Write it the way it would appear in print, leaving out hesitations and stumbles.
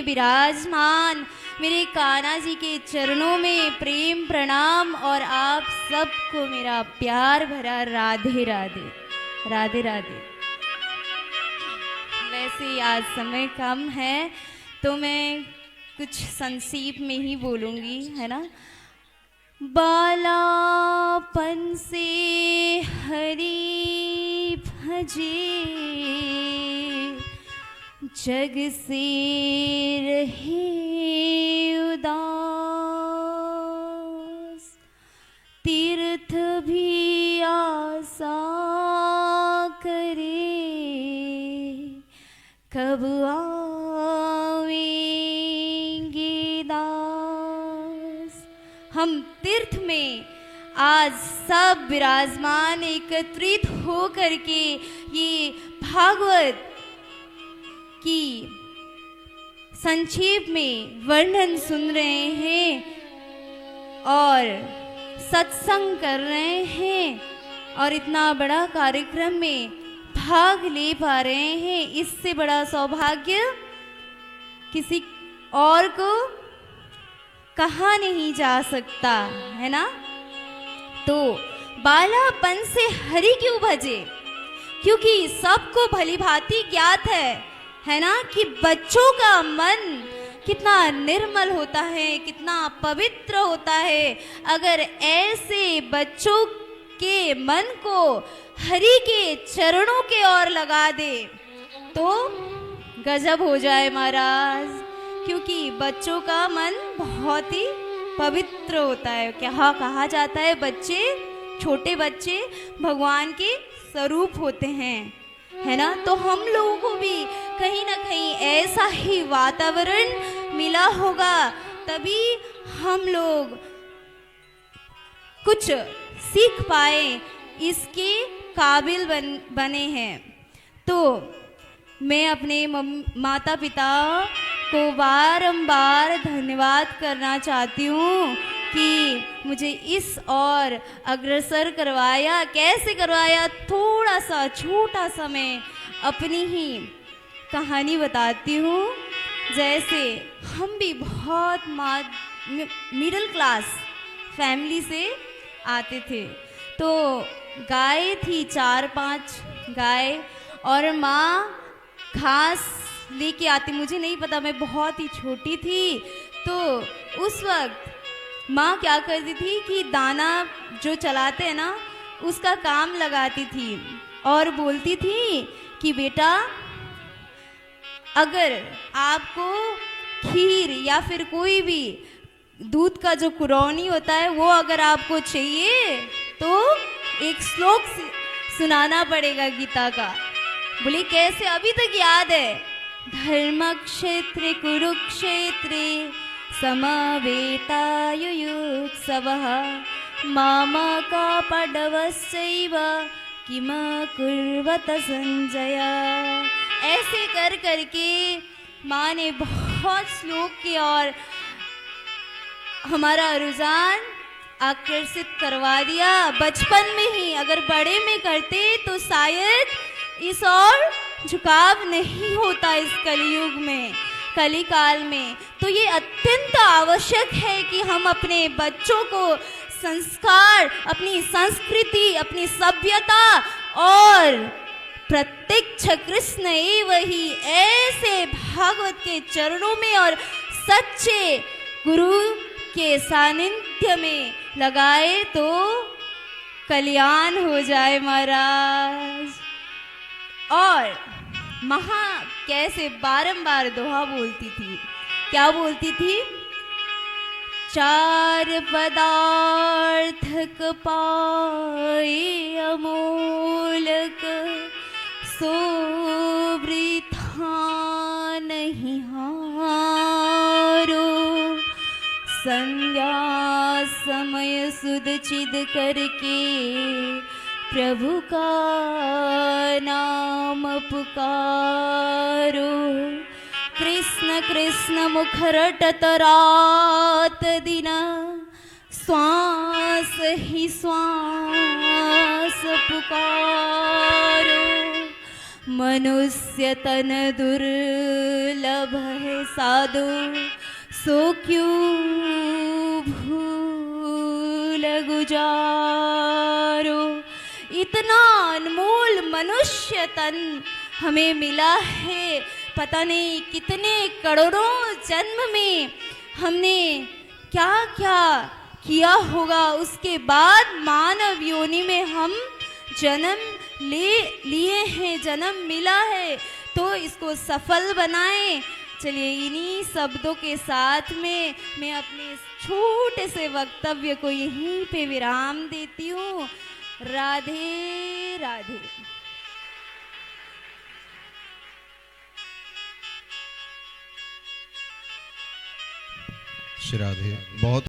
विराजमान मेरे कान्हा जी के चरणों में प्रेम प्रणाम और आप सबको मेरा प्यार भरा राधे राधे राधे राधे। वैसे आज समय कम है तो मैं कुछ संक्षेप में ही बोलूँगी, है ना। बालापन से हरि भजे, जग से रहे उदास, तीर्थ भी आशा करे, कब आवेंगे दास। हम तीर्थ में आज सब विराजमान एकत्रित हो करके ये भागवत की संक्षेप में वर्णन सुन रहे हैं और सत्संग कर रहे हैं और इतना बड़ा कार्यक्रम में भाग ले पा रहे हैं। इससे बड़ा सौभाग्य किसी और को कहा नहीं जा सकता, है ना। तो बालापन से हरि क्यों भजे, क्योंकि सबको भली भांति ज्ञात है ना, कि बच्चों का मन कितना निर्मल होता है, कितना पवित्र होता है। अगर ऐसे बच्चों के मन को हरि के चरणों के ओर लगा दे तो गजब हो जाए महाराज, क्योंकि बच्चों का मन बहुत ही पवित्र होता है। क्या कहा जाता है, बच्चे, छोटे बच्चे भगवान के स्वरूप होते हैं, है ना। तो हम लोगों को भी कहीं ना कहीं ऐसा ही वातावरण मिला होगा, तभी हम लोग कुछ सीख पाए, इसके काबिल बने हैं। तो मैं अपने माता पिता को बारंबार धन्यवाद करना चाहती हूँ कि मुझे इस और अग्रसर करवाया। कैसे करवाया, थोड़ा सा छोटा सा मैं अपनी ही कहानी बताती हूँ। जैसे हम भी बहुत मिडिल क्लास फैमिली से आते थे, तो गाय थी 4-5 गाय, और माँ घास लेके आती, मुझे नहीं पता, मैं बहुत ही छोटी थी। तो उस वक्त माँ क्या करती थी कि दाना जो चलाते हैं ना, उसका काम लगाती थी और बोलती थी कि बेटा, अगर आपको खीर या फिर कोई भी दूध का जो कुरौनी होता है वो अगर आपको चाहिए तो एक श्लोक सुनाना पड़ेगा गीता का। बोली कैसे, अभी तक याद है। धर्म क्षेत्रे कुरुक्षेत्रे समवेतायुयुत्सवः मामकापडवश्चैव किम कुर्वत संजय। ऐसे कर करके माँ ने बहुत श्लोक की और हमारा रुझान आकर्षित करवा दिया बचपन में ही। अगर बड़े में करते तो शायद इस और झुकाव नहीं होता इस कलयुग में, कलिकाल में। तो ये अत्यंत आवश्यक है कि हम अपने बच्चों को संस्कार, अपनी संस्कृति, अपनी सभ्यता और प्रत्यक्ष कृष्ण एव ही ऐसे भागवत के चरणों में और सच्चे गुरु के सानिध्य में लगाए तो कल्याण हो जाए महाराज। और महा कैसे बारंबार दोहा बोलती थी, क्या बोलती थी, चार पदार्थ पाए अमोलक, सो वृथा नहीं हारो, संध्या समय सुध चिद करके प्रभु का नाम पुकारो। कृष्ण कृष्ण मुख रटत रात दिन, श्वास ही श्वास पुकारो। मनुष्य तन दुर्लभ है साधु, सो क्यों भूल गुजारो। इतना अनमोल मनुष्य तन हमें मिला है, पता नहीं कितने करोड़ों जन्म में हमने क्या क्या किया होगा, उसके बाद मानव योनि में हम जन्म लिए हैं, जन्म मिला है, तो इसको सफल बनाएं। चलिए इन्हीं शब्दों के साथ में मैं अपने छोटे से वक्तव्य को यहीं पे विराम देती हूँ। राधे राधे। श्री राधे। बहुत